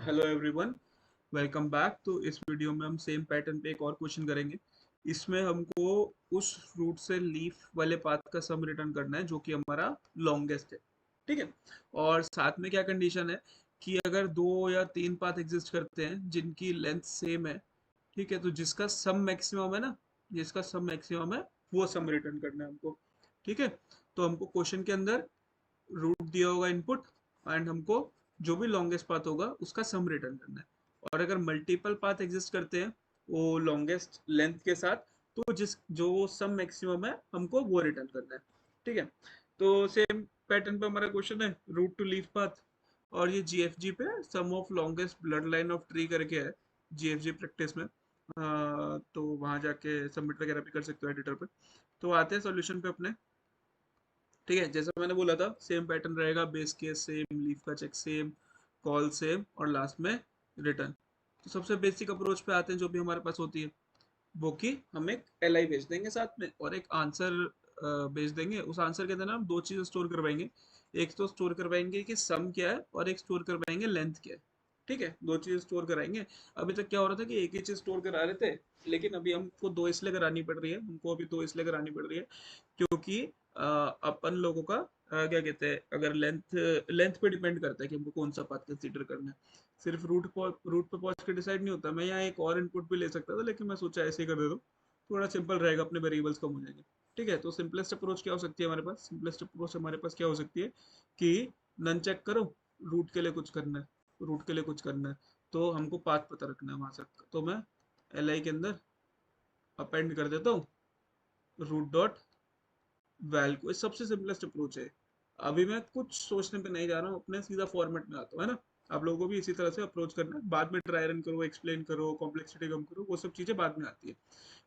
Hello everyone, welcome back. तो इस video में हम सेम पैटर्न पे एक और क्वेश्चन करेंगे। इसमें हमको उस रूट से लीफ वाले पाथ का सम रिटर्न करना है जो कि हमारा लॉन्गेस्ट है। ठीक है। और साथ में क्या कंडीशन है कि अगर दो या तीन पाथ एग्जिस्ट करते हैं जिनकी लेंथ सेम है, ठीक है, तो जिसका सम मैक्सिमम है ना, जिसका सम मैक्सिमम है वो सम रिटर्न करना है हमको। ठीक है। तो हमको क्वेश्चन के अंदर रूट दिया होगा इनपुट, एंड हमको जो भी लॉन्गेस्ट पाथ होगा उसका सम रिटर्न करना है। और अगर मल्टीपल पाथ एग्जिस्ट करते हैं वो लॉन्गेस्ट लेंथ के साथ, तो जिस जो सम मैक्सिमम है हमको वो रिटर्न करना है। ठीक है। तो सेम पैटर्न पे हमारा क्वेश्चन है रूट टू लीफ पाथ। और ये जीएफजी पे sum of longest blood line of tree करके है, जीएफजी प्रैक्टिस में। तो वहां जाके सबमिट वगैरह भी कर सकते हो एडिटर पे। तो आते हैं सॉल्यूशन पे अपने। ठीक है, जैसा मैंने बोला था सेम पैटर्न रहेगा, बेस केस सेम, लीफ का चेक सेम, कॉल सेम, और लास्ट में रिटर्न। तो सबसे बेसिक अप्रोच पे आते हैं जो भी हमारे पास होती है, वो कि हम एक एल आई भेज देंगे साथ में और एक आंसर भेज देंगे। उस आंसर के अंदर हम दो चीज़ें स्टोर करवाएंगे। एक तो स्टोर करवाएंगे कि सम क्या है, और एक स्टोर करवाएंगे लेंथ क्या है। ठीक है, दो चीज़ें स्टोर कराएंगे। अभी तक क्या हो रहा था कि एक ही चीज़ स्टोर करा रहे थे, लेकिन अभी हमको दो इसलिए करानी पड़ रही है, हमको अभी दो इसलिए करानी पड़ रही है क्योंकि अपन लोगों का क्या कहते हैं, अगर लेंथ लेंथ पे डिपेंड करता है कि हमको कौन सा पाथ कंसीडर करना है। सिर्फ रूट पे पहुंच के डिसाइड नहीं होता। मैं यहाँ एक और इनपुट भी ले सकता था, लेकिन मैं सोचा ऐसे ही कर देता हूँ, थोड़ा सिंपल रहेगा, अपने वेरिएबल्स कम हो जाएंगे। ठीक है। तो सिंपलेस्ट अप्रोच क्या हो सकती है हमारे पास, सिंपलेस्ट अप्रोच हमारे पास क्या हो सकती है कि नन चेक करो, रूट के लिए कुछ करना है, रूट के लिए कुछ करना है, तो हमको पाथ पता रखना है वहां से। तो मैं एल आई के अंदर अपेंड कर देता हूँ रूट डॉट वैल को। ये सबसे सिंपलेस्ट अप्रोच है। अभी मैं कुछ सोचने पे नहीं जा रहा हूँ, अपने सीधा फॉर्मेट में आता हूँ, है ना। आप लोगों को भी इसी तरह से अप्रोच करना है। बाद में ट्राई रन करो, एक्सप्लेन करो, कॉम्प्लेक्सिटी कम करो, वो सब चीजें बाद में आती है।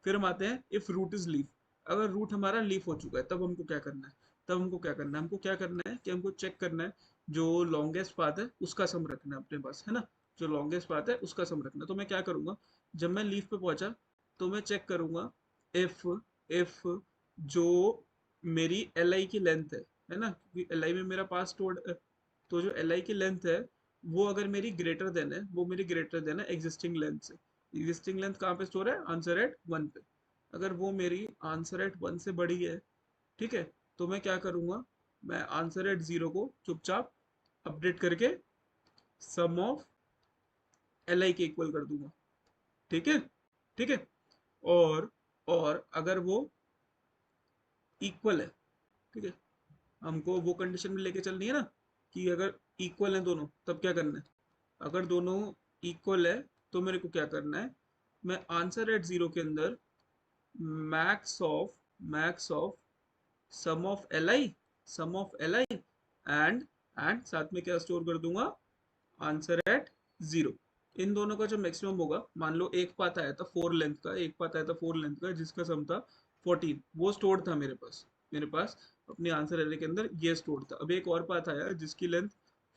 फिर हम आते हैं इफ रूट इज लीफ। अगर रूट हमारा लीफ हो चुका है तब हमको क्या करना है, तब हमको क्या करना है, हमको क्या करना है कि हमको चेक करना है जो लॉन्गेस्ट पाथ है उसका सम रखना है अपने पास, है ना। जो लॉन्गेस्ट पाथ है उसका सम रखना है। तो मैं क्या करूंगा, जब मैं लीफ पे पहुंचा तो मैं चेक करूंगा इफ इफ जो मेरी एल आई की लेंथ है ना, क्योंकि एल आई में मेरा पास स्टोर्ड है, तो जो एल आई की लेंथ है वो अगर मेरी ग्रेटर देन है, वो मेरी ग्रेटर देन है एग्जिस्टिंग लेंथ से। एग्जिस्टिंग लेंथ कहाँ पे स्टोर है, आंसर एट वन पे। अगर वो मेरी आंसर एट वन से बड़ी है, ठीक है, तो मैं क्या करूंगा, मैं आंसर एट जीरो को चुपचाप अपडेट करके सम ऑफ एल आई के इक्वल कर दूंगा। ठीक है। ठीक है। और और अगर वो इक्वल है, ठीक है, हमको वो कंडीशन में लेके चलनी है ना कि अगर इक्वल है दोनों तब क्या करना है। अगर दोनों इक्वल है तो मेरे को क्या करना है, मैं आंसर एट जीरो के अंदर max of sum of L I, sum of L I and साथ में क्या स्टोर कर दूंगा, आंसर एट जीरो। इन दोनों का जो मैक्सिमम होगा, मान लो एक पाथ आया था फोर लेंथ का, एक पाथ आया था फोर लेंथ का जिसका सम था 14, वो स्टोर्ड था मेरे पास अपने आंसर एरे के अंदर ये स्टोर्ड था। अब एक और पाथ आया जिसकी लेंथ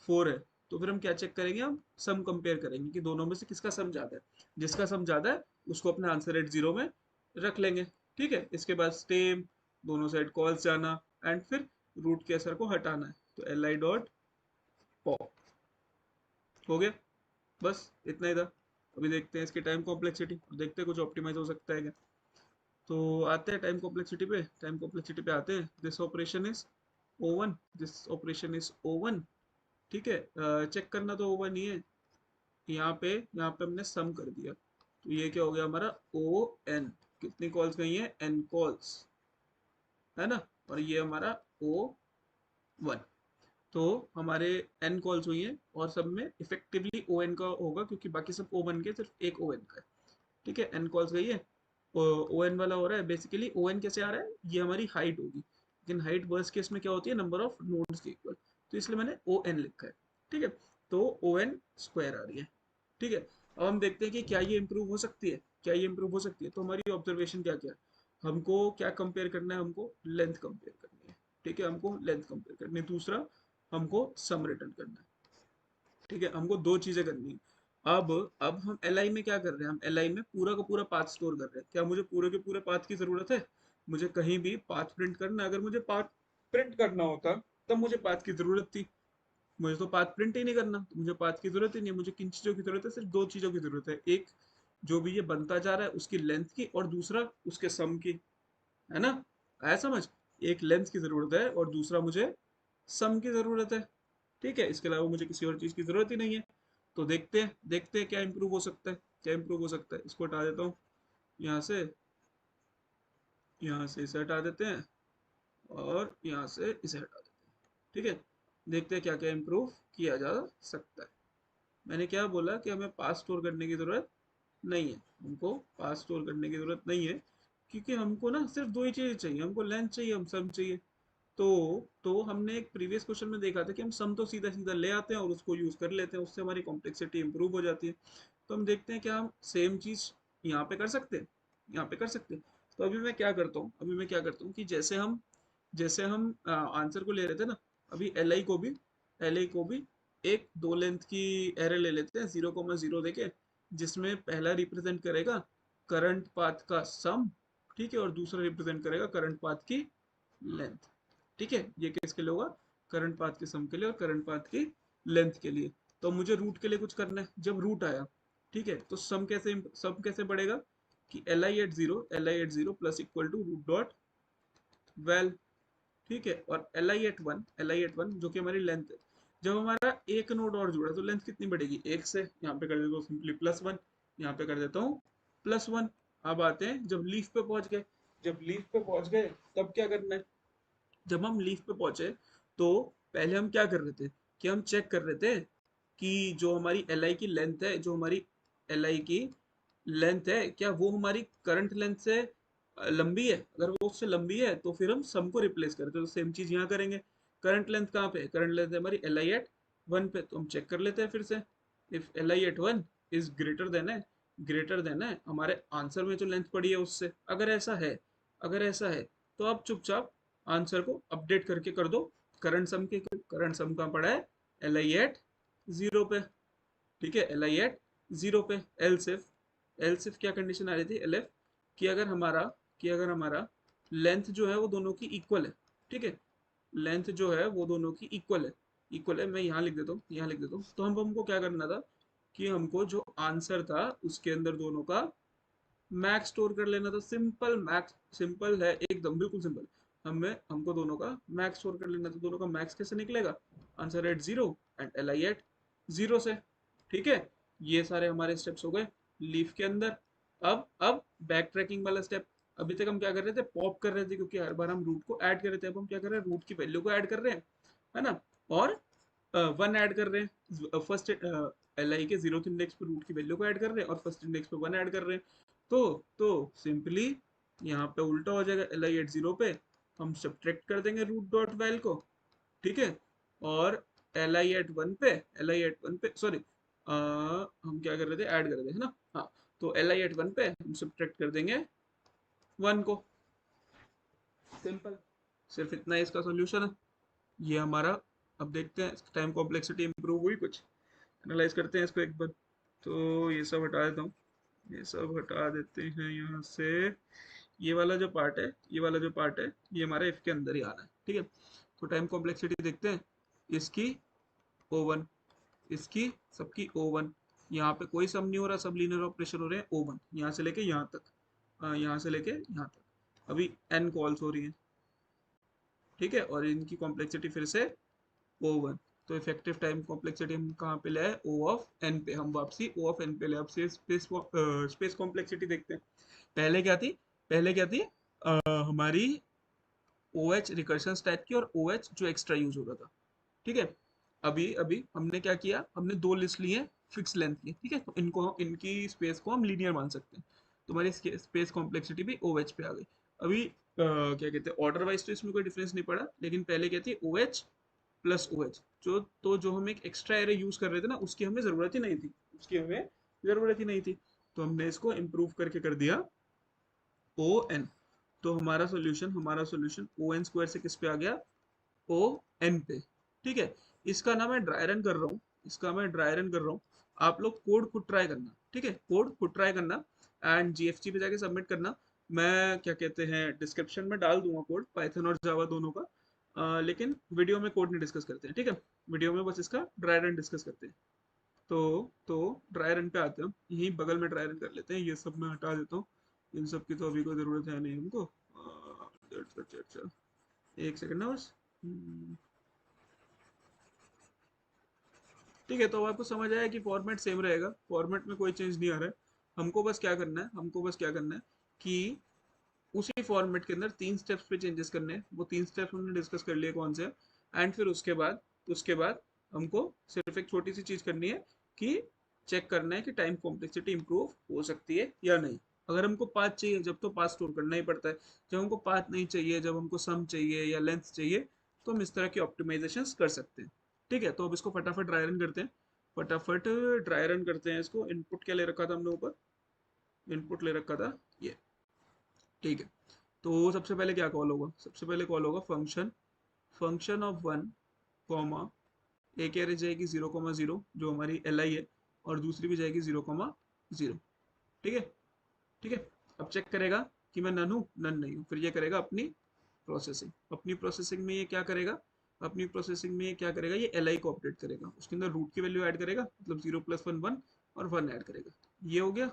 फोर है, तो फिर हम क्या चेक करेंगे, हम सम कंपेयर करेंगे कि दोनों में से किसका सम ज्यादा है। जिसका सम ज्यादा है उसको अपने आंसर एट जीरो में रख लेंगे। ठीक है। इसके बाद स्टेम, दोनों साइड कॉल्स जाना, एंड फिर रूट के असर को हटाना है, तो एल आई डॉट पॉप हो गया। बस इतना ही था। अभी देखते हैं इसकी टाइम कॉम्प्लेक्सिटी, देखते हैं कुछ ऑप्टिमाइज हो सकता है क्या। तो आते हैं टाइम कॉम्प्लेक्सिटी पे। टाइम कॉम्प्लेक्सिटी पे आते हैं, this operation is O1, this operation is O1। ठीक है। चेक करना तो O1 ही है। यहाँ पे हमने सम कर दिया, तो ये क्या हो गया हमारा ON। कितनी कॉल्स गई हैं, N कॉल्स, है ना। और ये हमारा O1। तो हमारे n कॉल्स हुई हैं और सब में इफेक्टिवली ओ एन का होगा, क्योंकि बाकी सब ओ वन के, सिर्फ एक ओ एन का है। ठीक है, n कॉल्स गई है, ओ एन वाला हो रहा है। बेसिकली ओ एन कैसे आ रहा है, ये हमारी हाइट होगी, लेकिन हाइट वर्स्ट केस में क्या होती है, नंबर ऑफ नोड्स के इक्वल, तो इसलिए मैंने ओ एन लिखा है। ठीक है। तो ओ एन स्क्वायर आ रही है। ठीक है। अब हम देखते हैं कि क्या ये इंप्रूव हो सकती है, क्या ये इंप्रूव हो सकती है। तो हमारी ऑब्जर्वेशन क्या क्या है, हमको क्या कंपेयर करना है, हमको लेंथ कंपेयर करनी है। ठीक है, हमको लेंथ कंपेयर करनी है। दूसरा, हमको सम रिटर्न करना है। ठीक है, हमको दो चीजें करनी है। अब हम एल आई में क्या कर रहे हैं, हम एल आई में पूरा का पूरा पाथ स्टोर कर रहे हैं। क्या मुझे पूरे के पूरे पाथ की जरूरत है, मुझे कहीं भी पाथ प्रिंट करना है। अगर मुझे पाथ प्रिंट करना होता तब मुझे पाथ की जरूरत थी, मुझे तो पाथ प्रिंट ही नहीं करना, तो मुझे पाथ की जरूरत ही नहीं है। मुझे किन चीजों की जरूरत है? सिर्फ दो चीजों की जरूरत है। एक, जो भी ये बनता जा रहा है उसकी लेंथ की, और दूसरा उसके सम की, है ना? आया समझ? एक लेंथ की जरूरत है और दूसरा मुझे सम की जरूरत है। ठीक है, इसके अलावा मुझे किसी और चीज की जरूरत ही नहीं है। तो देखते हैं क्या इंप्रूव हो सकता है, क्या इंप्रूव हो सकता है। इसको हटा देता हूँ यहाँ से, यहाँ से इसे हटा देते हैं, और यहाँ से इसे हटा देते हैं। ठीक है, देखते हैं क्या क्या इम्प्रूव किया जा सकता है। मैंने क्या बोला कि हमें पास स्टोर करने की जरूरत नहीं है, हमको पास स्टोर करने की जरूरत नहीं है, क्योंकि हमको ना सिर्फ दो ही चीजें चाहिए, हमको लेंथ चाहिए, हम सम चाहिए। तो हमने एक प्रीवियस क्वेश्चन में देखा था कि हम सम तो सीधा सीधा ले आते हैं और उसको यूज कर लेते हैं, उससे हमारी कॉम्प्लेक्सिटी इंप्रूव हो जाती है। तो हम देखते हैं क्या हम सेम चीज यहाँ पे कर सकते हैं, यहाँ पे कर सकते हैं। तो अभी मैं क्या करता हूँ, अभी मैं क्या करता हूँ कि जैसे हम आंसर को ले रहे थे ना, अभी एल आई को भी एक दो लेंथ की एरे ले लेते हैं, 0,0 देके, जिसमें पहला रिप्रेजेंट करेगा करंट पाथ का सम, ठीक है, और दूसरा रिप्रेजेंट करेगा करंट पाथ की लेंथ। ठीक है, ये किसके लिए होगा? करंट पाथ के सम के लिए और करंट पाथ की लेंथ के लिए। तो मुझे रूट के लिए कुछ करना है। जब रूट आया, ठीक है, तो सम कैसे बढ़ेगा कि L I at zero plus equal to root dot well, ठीक है, और एल आई एट वन जो कि हमारी लेंथ है। जब हमारा एक नोड और जुड़ा तो लेंथ कितनी बढ़ेगी? एक से, यहाँ पे कर देता हूँ सिंपली +1, यहाँ पे कर देता हूँ +1। अब आते हैं जब लीफ पे पहुंच गए, जब लीफ पे पहुंच गए तब क्या करना है? जब हम लीफ पे पहुंचे तो पहले हम क्या कर रहे थे कि हम चेक कर रहे थे कि जो हमारी एल आई की लेंथ है, जो हमारी एल आई की लेंथ है, क्या वो हमारी करंट लेंथ से लंबी है? अगर वो उससे लंबी है तो फिर हम सम को रिप्लेस करते हैं। तो सेम चीज यहाँ करेंगे। करंट लेंथ कहाँ पे है? करंट लेंथ है हमारी एल आई एट वन पे, तो हम चेक कर लेते हैं फिर से। If L I at one is greater than है हमारे आंसर में जो लेंथ पड़ी है उससे, अगर ऐसा है तो आप चुपचाप आंसर को अपडेट करके कर दो करंट सम कहाँ पड़ा है? एल आई एट जीरो पे, ठीक है, एल आई एट जीरो पे। एल सिर्फ क्या कंडीशन आ रही थी? एल एफ, कि अगर हमारा लेंथ जो है वो दोनों की इक्वल है, ठीक है, लेंथ जो है वो दोनों की इक्वल है। मैं यहाँ लिख देता हूँ, यहाँ लिख देता हूँ। तो हमको क्या करना था कि हमको जो आंसर था उसके अंदर दोनों का मैक्स स्टोर कर लेना था। सिंपल है एकदम, बिल्कुल सिंपल। हमको दोनों का मैक्स स्टोर कर लेना था। दोनों का मैक्स कैसे निकलेगा? Answer at zero and L I at zero से। ठीक है, ये सारे हमारे स्टेप्स हो गए लीफ के अंदर। अब बैक ट्रैकिंग वाला स्टेप। अभी तक हम क्या कर रहे थे? पॉप कर रहे थे, क्योंकि हर बार हम रूट को ऐड कर रहे थे। अब हम क्या कर रहे हैं? रूट की वैल्यू को ऐड कर रहे हैं, है ना, और वन ऐड कर रहे हैं। फर्स्ट एल आई के 0th इंडेक्स पे रूट की वैल्यू को ऐड कर रहे हैं और फर्स्ट इंडेक्स पे वन ऐड कर रहे हैं। तो सिंपली यहाँ पे उल्टा हो जाएगा। एल आई एट जीरो पे हम सब्ट्रैक्ट कर देंगे रूट डॉट वैल को, ठीक है, और एल आई एट वन पे सॉरी, हम क्या कर रहे थे? ऐड कर रहे थे, है ना? हाँ, तो एल आई एट वन पे हम सब्ट्रैक्ट कर देंगे वन को। सिंपल, सिर्फ इतना ही इसका सॉल्यूशन है। ये हमारा, अब देखते हैं टाइम कॉम्प्लेक्सिटी इंप्रूव हुई कुछ, एनालाइज करते हैं इसको एक बार। तो ये सब हटा देता हूँ, ये सब हटा देते हैं यहाँ से। ये वाला जो पार्ट है, ये हमारा इफ के अंदर ही आना है, ठीक है। तो टाइम कॉम्प्लेक्सिटी देखते हैं। इसकी O1, इसकी सबकी O1। यहाँ पे कोई सम नहीं हो रहा, सब लीनियर ऑपरेशन हो रहे हैं। O1 यहाँ से लेके यहाँ तक, यहाँ से लेके यहाँ तक। अभी n कॉल्स हो रही है, ठीक है, और इनकी कॉम्प्लेक्सिटी फिर से O1। तो इफेक्टिव टाइम कॉम्प्लेक्सिटी हम कहाँ पे ले आए? O ऑफ n पे। हम वापसी O ऑफ n पे ले। अब से स्पेस कॉम्प्लेक्सिटी देखते हैं। पहले क्या थी? पहले क्या थी? हमारी OH रिकर्शन स्टैक की, और OH जो एक्स्ट्रा यूज हो रहा था, ठीक है। अभी अभी हमने क्या किया? हमने दो लिस्ट ली है फिक्स लेंथ की, ठीक है, तो इनकी स्पेस को हम लीनियर मान सकते हैं। तो हमारी स्पेस कॉम्प्लेक्सिटी भी OH पे आ गई। अभी क्या कहते हैं, ऑर्डर वाइज तो इसमें कोई डिफरेंस नहीं पड़ा, लेकिन पहले क्या थी? OH plus OH। जो हम एक एक्स्ट्रा एरे यूज कर रहे थे ना, उसकी हमें जरूरत ही नहीं थी, तो हमने इसको इम्प्रूव करके कर दिया ON। तो हमारा सोल्यूशन ON स्क्वायर से किस पे आ गया? ON पे, ठीक है। इसका ना मैं ड्राई रन कर रहा हूँ, आप लोग कोड खुद ट्राई करना, ठीक है, कोड खुद ट्राई करना एंड GFG पे जाके सबमिट करना। मैं क्या कहते हैं, डिस्क्रिप्शन में डाल दूंगा कोड, पाइथन और जावा दोनों का। लेकिन वीडियो में कोड नहीं डिस्कस करते हैं, ठीक है। वीडियो में बस इसका ड्राई रन डिस्कस करते हैं। तो ड्राई रन पे आते हैं हम, यहीं बगल में ड्राई रन कर लेते हैं। ये सब मैं हटा देता हूँ, इन सब की तो अभी कोई ज़रूरत है नहीं हमको। अच्छा अच्छा, एक सेकंड ना बस। ठीक है, तो अब आपको समझ आया कि फॉर्मेट सेम रहेगा, फॉर्मेट में कोई चेंज नहीं आ रहा है। हमको बस क्या करना है, हमको बस क्या करना है कि उसी फॉर्मेट के अंदर 3 स्टेप्स पे चेंजेस करने हैं। वो 3 स्टेप्स हमने डिस्कस कर लिए कौन से हैं। एंड फिर उसके बाद हमको सिर्फ एक छोटी सी चीज़ करनी है कि चेक करना है कि टाइम कॉम्प्लेक्सिटी इंप्रूव हो सकती है या नहीं। अगर हमको पाथ चाहिए जब तो पाथ स्टोर करना ही पड़ता है। जब हमको पाथ नहीं चाहिए, जब हमको सम चाहिए या लेंथ चाहिए, तो हम इस तरह की ऑप्टिमाइजेशन कर सकते हैं। ठीक है, तो अब इसको फटाफट ड्राई रन करते हैं। फटाफट ड्राई रन करते हैं इसको। इनपुट क्या ले रखा था हमने ऊपर, इनपुट ले रखा था ये। ठीक है, तो सबसे पहले क्या कॉल होगा, सबसे पहले कॉल होगा फंक्शन, फंक्शन ऑफ 1 कॉमा, एक एरे जाएगी 0,0 जो हमारी एल आई है, और दूसरी भी जाएगी 0,0। ठीक है, ठीक है। अब चेक करेगा कि मैं नन हूँ नन नहीं हूँ, फिर ये करेगा अपनी प्रोसेसिंग। अपनी प्रोसेसिंग में ये क्या करेगा, अपनी प्रोसेसिंग में ये क्या करेगा, ये एल आई को अपडेट करेगा, उसके अंदर रूट की वैल्यू ऐड करेगा, मतलब 0 + 1 1, और 1 ऐड करेगा। ये हो गया,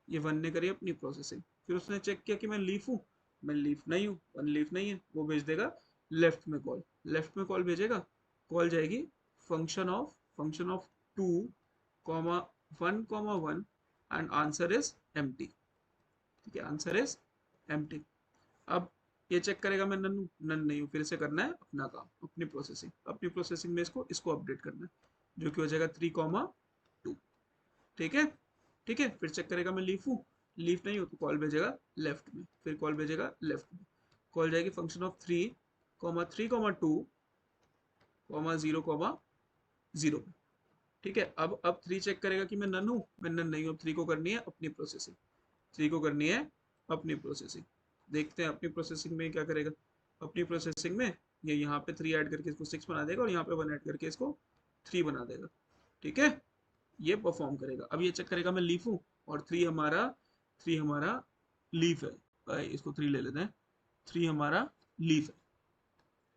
ये 1 ने करी अपनी प्रोसेसिंग। फिर उसने चेक किया कि मैं लीफ हूँ, मैं लीफ नहीं हूँ, 1 लीफ नहीं है, वो भेज देगा लेफ्ट में कॉल। लेफ्ट में कॉल भेजेगा, कॉल जाएगी function of 2 comma 1,1, and answer is empty. ठीक है, आंसर इज एम्प्टी। अब ये चेक करेगा मैं नन हूँ नन नहीं हूँ, फिर से करना है अपना काम, अपनी प्रोसेसिंग। अपनी प्रोसेसिंग में इसको इसको अपडेट करना है, जो कि हो जाएगा 3,2। ठीक है, ठीक है। फिर चेक करेगा मैं लीफ हूँ, लीफ नहीं हूँ, तो कॉल भेजेगा लेफ्ट में, फिर कॉल भेजेगा लेफ्ट में। कॉल जाएगी फंक्शन ऑफ 3,3,2, 0,0। ठीक है, अब 3 चेक करेगा कि मैं नन हूँ मैं नन नहीं हूँ। अब 3 को करनी है अपनी प्रोसेसिंग, 3 को करनी है अपनी प्रोसेसिंग। देखते हैं अपनी प्रोसेसिंग में क्या करेगा। अपनी प्रोसेसिंग में ये यहाँ पे 3 ऐड करके इसको 6 बना देगा, और यहाँ पे 1 ऐड करके इसको 3 बना देगा। ठीक है, ये परफॉर्म करेगा। अब ये चेक करेगा मैं लीफ हूँ, और 3 हमारा लीफ है। इसको 3 ले लेते हैं, 3 हमारा लीफ है।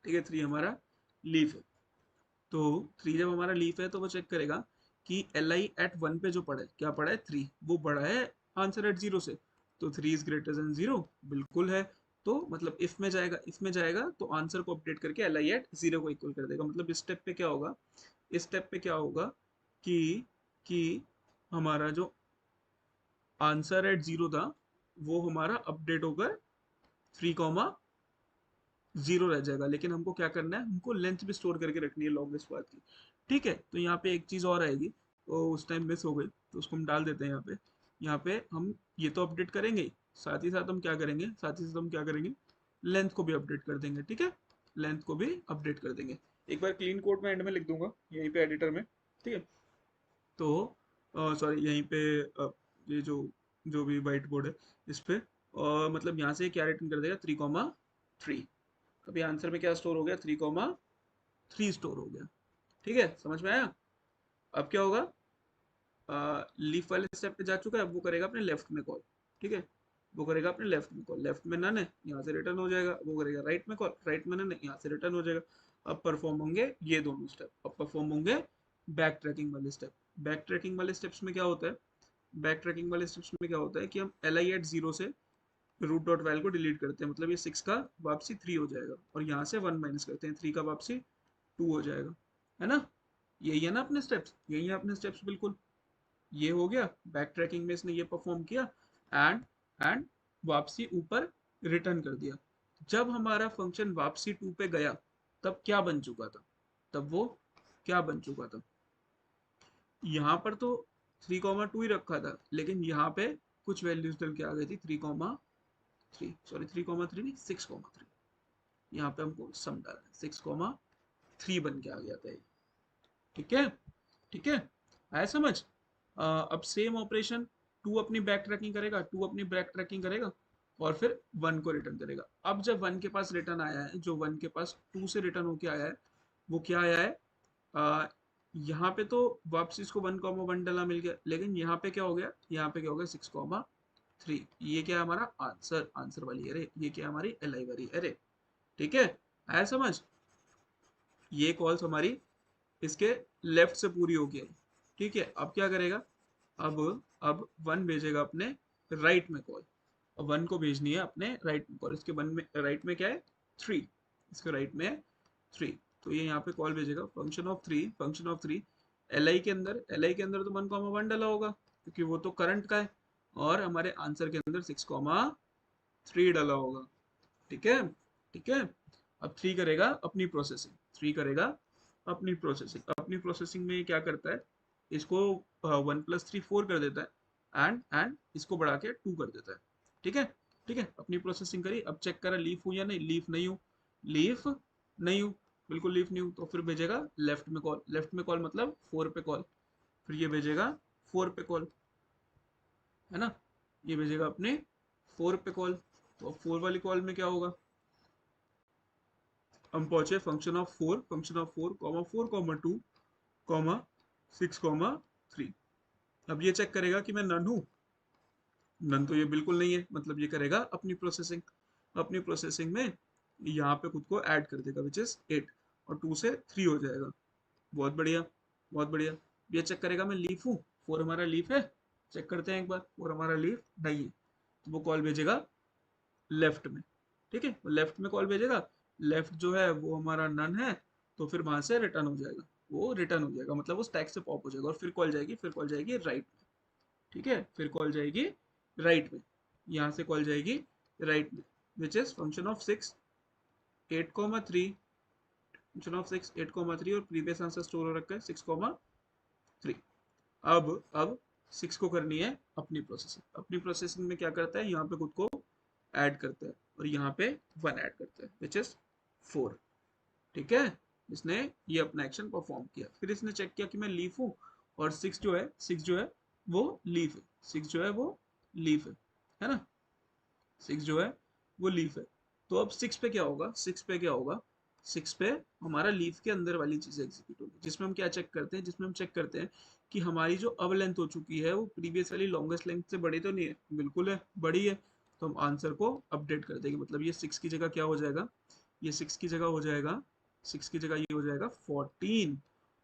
ठीक है, 3 हमारा लीफ है। तो 3 जब हमारा लीफ है, तो वो चेक करेगा कि एल आई एट 1 पे जो पड़ा है, क्या पड़ा है 3, वो बड़ा है आंसर एट 0 से। तो 3 इज ग्रेटर देन 0, बिल्कुल है। तो मतलब इफ में जाएगा, इफ में जाएगा तो आंसर को अपडेट करके एल आई एट 0 को इक्वल कर देगा। मतलब इस स्टेप पे क्या होगा, इस स्टेप पे क्या होगा कि कि हमारा जो आंसर एट 0 था, वो हमारा अपडेट होकर 3,0 रह जाएगा। लेकिन हमको क्या करना है, हमको लेंथ भी स्टोर करके रखनी है लॉन्गेस्ट पाथ की। ठीक है, तो यहाँ पे एक चीज़ और आएगी, तो उस टाइम मिस हो गई, तो उसको हम डाल देते हैं यहाँ पे। यहाँ पे हम ये तो अपडेट करेंगे ही, साथ ही साथ हम क्या करेंगे, साथ ही साथ हम क्या करेंगे, लेंथ को भी अपडेट कर देंगे। ठीक है, लेंथ को भी अपडेट कर देंगे। एक बार क्लीन कोड में एंड में लिख दूंगा यहीं पे एडिटर में। ठीक है, तो सॉरी यहीं पे ये जो जो भी वाइट बोर्ड है इस पे, मतलब यहाँ से क्या रिटर्न कर देगा, 3,3। अभी आंसर में क्या स्टोर हो गया, 3,3 स्टोर हो गया। ठीक है, समझ में आया। अब क्या होगा, लीफ वाले स्टेप पे जा चुका है, अब वो करेगा अपने लेफ्ट में कॉल। ठीक है, वो करेगा अपने लेफ्ट में कॉल, लेफ्ट में नन है, यहाँ से रिटर्न हो जाएगा। वो करेगा राइट में कॉल, राइट में नन है, यहाँ से रिटर्न हो जाएगा। अब परफॉर्म होंगे ये दोनों स्टेप, अब परफॉर्म होंगे बैक ट्रैकिंग वाले स्टेप। बैक ट्रैकिंग वाले स्टेप्स में क्या होता है, बैक ट्रैकिंग वाले स्टेप्स में क्या होता है कि हम एल आई एट 0 से रूट डॉट वैल को डिलीट करते हैं, मतलब ये 6 का वापसी 3 हो जाएगा, और यहाँ से 1 माइनस करते हैं, 3 का वापसी 2 हो जाएगा। है ना, यही है ना अपने स्टेप्स, यही है अपने स्टेप्स बिल्कुल। ये हो गया बैक ट्रैकिंग में इसने ये परफॉर्म किया, एंड एंड वापसी ऊपर रिटर्न कर दिया। जब हमारा फंक्शन वापसी 2 पे गया, तब क्या बन चुका था, तब वो क्या बन चुका था, यहाँ पर तो 3,2 ही रखा था, लेकिन यहाँ पे कुछ वैल्यूज डल के आ गई थी, 3,3, सॉरी 3,3 नहीं, 6,3। यहाँ पे हमको सम डालना है, 6,3 बन के आ गया था ये। ठीक है, ठीक है, आया समझ। अब सेम ऑपरेशन 2 अपनी बैक ट्रैकिंग करेगा, 2 अपनी बैक ट्रैकिंग करेगा, और फिर 1 को रिटर्न करेगा। अब जब 1 के पास रिटर्न आया है, जो 1 के पास 2 से रिटर्न होके आया है, वो क्या आया है, आ, यहाँ पे तो वापसी इसको 1,1 डला मिल गया, लेकिन यहाँ पे क्या हो गया, यहाँ पे क्या हो गया 6,3। ये क्या है हमारा आंसर, आंसर वाली अरे, ये क्या है हमारी एल आई वाली अरे। ठीक है, आया समझ। ये कॉल्स हमारी इसके लेफ्ट से पूरी हो गई। ठीक है, अब क्या करेगा, अब अब वन भेजेगा अपने राइट में कॉल। अब वन को भेजनी है अपने राइट में कॉल। इसके वन में राइट में क्या है, थ्री। इसके राइट में है थ्री, तो ये यहाँ पे कॉल भेजेगा function of three, function of three. L I के अंदर तो वन कॉमा वन डला होगा क्योंकि वो तो करंट का है, और हमारे आंसर के अंदर सिक्स कॉमा थ्री डला होगा। ठीक है, ठीक है। अब थ्री करेगा अपनी प्रोसेसिंग, थ्री करेगा अपनी प्रोसेसिंग। अपनी प्रोसेसिंग में क्या करता है, इसको वन प्लस थ्री फोर कर देता है, एंड इसको बढ़ा के टू कर देता है। ठीक है, ठीक है। अपनी प्रोसेसिंग करी, अब चेक करा लीफ हूँ या नहीं, लीफ नहीं हूँ, लीफ नहीं हूँ, बिल्कुल लीफ नहीं हूँ। तो फिर भेजेगा लेफ्ट में कॉल, लेफ्ट में कॉल मतलब फोर पे कॉल। फिर ये भेजेगा फोर पे कॉल, है ना, ये भेजेगा अपने फोर पे कॉल। तो फोर वाली कॉल में क्या होगा, हम पहुंचे function of four, function of four comma two comma six comma three. अब ये चेक करेगा कि मैं नन हूं, नन तो ये बिल्कुल नहीं है, मतलब ये करेगा अपनी प्रोसेसिंग। अपनी प्रोसेसिंग में यहाँ पे खुद को ऐड कर देगा विच इज एट, और टू से थ्री हो जाएगा। बहुत बढ़िया, बहुत बढ़िया। ये चेक करेगा मैं लीफ हूँ, फोर हमारा लीफ है, चेक करते हैं एक बार, फोर हमारा लीफ नहीं है, तो वो कॉल भेजेगा लेफ्ट में। ठीक है, लेफ्ट में कॉल भेजेगा, लेफ्ट जो है वो हमारा नन है, तो फिर वहां से रिटर्न हो जाएगा, वो रिटर्न हो जाएगा, मतलब वो स्टैक से पॉप हो जाएगा, और फिर कॉल जाएगी, फिर कॉल जाएगी राइट में। ठीक है, फिर कॉल जाएगी राइट में, यहाँ से कॉल जाएगी राइट में, which is function of six eight comma three, function of six eight comma three, और प्रीवियस आंसर स्टोर हो रखा है सिक्स कॉमा थ्री। अब सिक्स को करनी है अपनी प्रोसेसिंग। अपनी प्रोसेसिंग में क्या करता है, यहाँ पे खुद को ऐड करता है, और यहाँ पे वन ऐड करता है विच इज फोर। ठीक है, इसने ये अपना एक्शन परफॉर्म किया। फिर इसने चेक किया कि मैं लीफ हूँ, और सिक्स जो है वो लीफ है, सिक्स जो है वो लीफ है ना, सिक्स जो है वो लीफ है। तो अब सिक्स पे क्या होगा, सिक्स पे क्या होगा, सिक्स पे हमारा लीफ के अंदर वाली चीज एग्जीक्यूट होगी, जिसमें हम क्या चेक करते हैं, जिसमें हम चेक करते हैं कि हमारी जो अब लेंथ हो चुकी है वो प्रीवियस वाली लॉन्गेस्ट लेंथ से बड़ी तो नहीं है, बिल्कुल है, बड़ी है। तो हम आंसर को अपडेट कर देंगे, मतलब ये सिक्स की जगह क्या हो जाएगा, ये सिक्स की जगह हो जाएगा, सिक्स की जगह ये हो जाएगा फोर्टीन,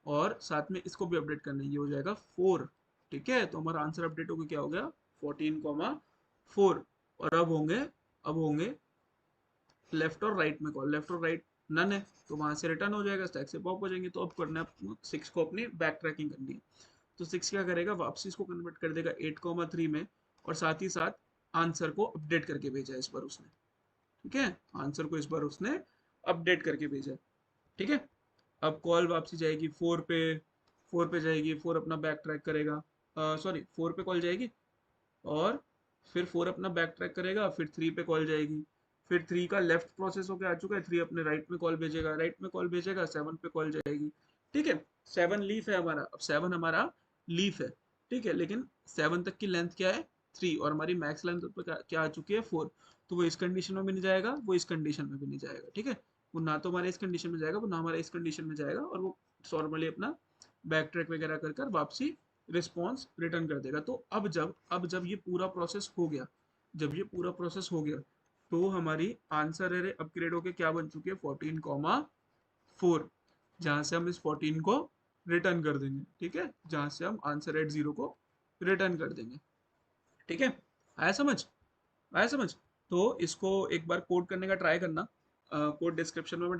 और साथ में इसको भी अपडेट करना है, ये हो जाएगा फोर। ठीक है, तो हमारा आंसर अपडेट होकर क्या हो गया, फोर्टीन कॉमा फोर। और अब होंगे लेफ्ट और राइट में कॉल, लेफ्ट और राइट नन है, तो वहां से रिटर्न हो जाएगा, स्टैक से पॉप हो जाएंगे। तो अब करना है सिक्स को अपनी बैक ट्रैकिंग करनी है। तो सिक्स क्या करेगा, वापसी इसको कन्वर्ट कर देगा एट कॉमा थ्री में, और साथ ही साथ आंसर को अपडेट करके भेजा है इस बार उसने। ठीक है, आंसर को इस बार उसने अपडेट करके भेजा है। ठीक है, अब कॉल वापसी जाएगी फोर पे, फोर पे जाएगी, फोर अपना बैक ट्रैक करेगा, सॉरी फोर पे कॉल जाएगी, और फिर फोर अपना बैक ट्रैक करेगा, फिर थ्री पे कॉल जाएगी, फिर थ्री का लेफ्ट प्रोसेस होकर आ चुका है, थ्री अपने राइट में कॉल भेजेगा, राइट में कॉल भेजेगा, सेवन पे कॉल जाएगी। ठीक है, सेवन लीफ है हमारा, अब सेवन हमारा लीफ है। ठीक है, लेकिन सेवन तक की लेंथ क्या है, थ्री, और हमारी मैक्स लेंथ तो क्या आ चुकी है, फोर। तो वो इस कंडीशन में भी नहीं जाएगा, वो इस कंडीशन में भी नहीं जाएगा। ठीक है, वो ना तो हमारे इस कंडीशन में जाएगा, वो ना हमारे इस कंडीशन में जाएगा, और वो नॉर्मली अपना बैक ट्रैक वगैरह कर कर वापसी रिस्पॉन्स रिटर्न कर देगा। तो अब जब ये पूरा प्रोसेस हो गया, जब ये पूरा प्रोसेस हो गया, तो हमारी आंसर एरे अपग्रेड होके क्या बन चुकी है, फोर्टीन कॉमा फोर, जहां से हम इस फोर्टीन को रिटर्न कर देंगे। ठीक है, जहां से हम आंसर एट जीरो को रिटर्न कर देंगे। ठीक है, आया समझ, आया समझ। तो इसको एक बार कोड करने का ट्राई करना, कोड डिस्क्रिप्शन में मैं